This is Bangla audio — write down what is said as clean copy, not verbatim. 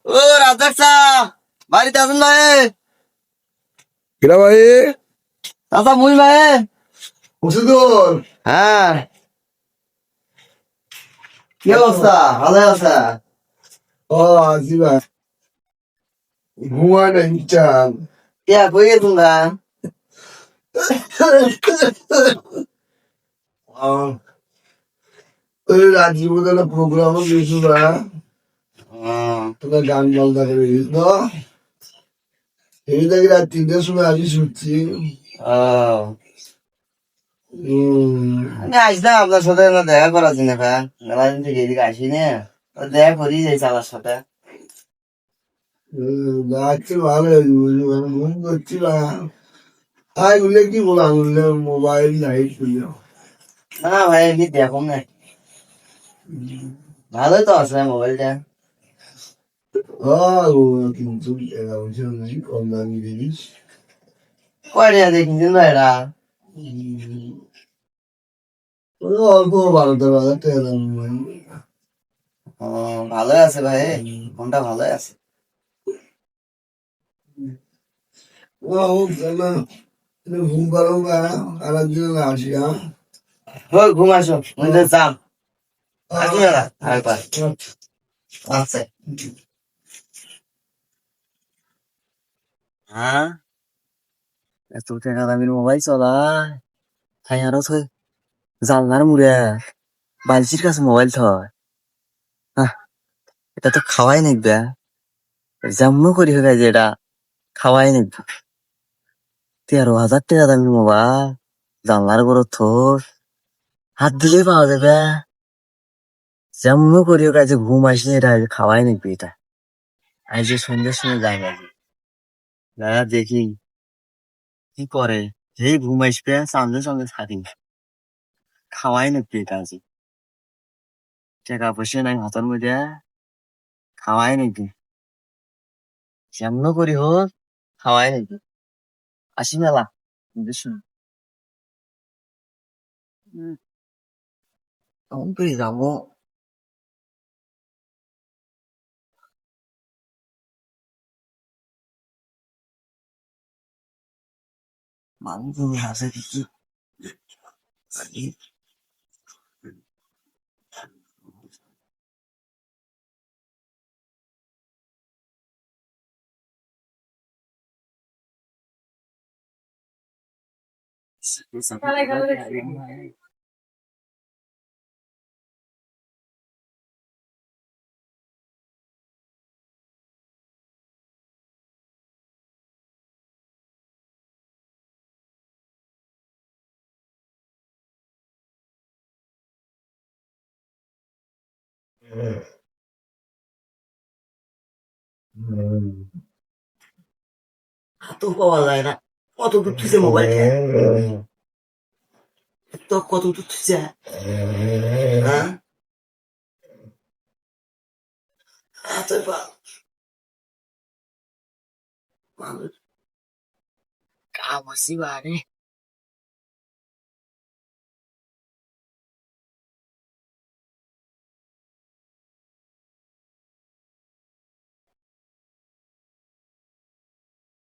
ও রাজাক চা বাড়িতে আছেন ভাই? কিরা ভাই? চাচা মুই ভাই। ওষুধর। হ্যাঁ, কি অবস্থা? ভালো আছে? ও আজি ভাই, ঘুমায় নাই চান। কে কই গেছেন না? ওই রাজীব একটা প্রোগ্রাম দিয়েছিল না, হুম, তোরা গান বাজনা করে দিস না। এই দেখি রাত 3টার সময় আসি শুনছি। ও, হম। আমি আসলাম আপনার সাথে না দেখা করার জন্য ভাই। মেলা দিন থেকে এদিকে আসি না, তো দেখা করি যাই চাচার সাথে। রাত্রে ভালো হয়েছে, ঘুম করছি না। আই গুলে কি বলা আঙুলে মোবাইল লাইট খুলে। না ভাই এমনি দেখো না, ভালোই তো আছে মোবাইলটা। কিন্তু এরা বলছে নাকি কম দামি জিনিস। কয় টাকা দেখিছেন ভাই এরা? ওই অল্প 12-13 হাজার টাকা দাম মোবাইল। ও, ভালোই আছে ভাই, ফোনটা ভালোই আছে। ও না, ঘুম পারো না, আর একদিন আসি। হ্যাঁ, ওই ঘুম আসো, মুই তো যাম। আসি মেলা আরেকবার। আচ্ছা। হ্যাঁ, এত টাকা দামের মোবাইল চলায়, তাই আরো থই জানলার মুড়ে বালচির কাছে মোবাইল থয়। আহ, এটা তো খাওয়াই নিকবে, যেমন করি হোক যে এটা খাওয়াই নিকবে। 13,000 টাকা দামের মোবাইল জানলার গরো থোর, হাত দিলেই পাওয়া যাবে। যেমন করি হোক যে ঘুম আসলে এটা আজ খাওয়াই নিকবে এটা। আজ যে সন্ধ্যের সময় যাই বাজি, দাদা দেখি কি করে। যেই ঘুম আসবে সঙ্গে সঙ্গে ছাড়ি, খাওয়াই নিকবে এটা আজ। টাকা পয়সা নাই হাতের মধ্যে, খাওয়াই নিকবে। যেমন করি হোক খাওয়াই নিকবে। আসি মেলা বুঝছো? কেমন করে যাবো? মানুষ আছে দেখি। হাতও পাওয়া যায় না, কত দূর থুইছে মোবাইলটা, তো কত দূর থুইছে। হ্যাঁ, হাতে পা মানুষ কাম হইছি বারে।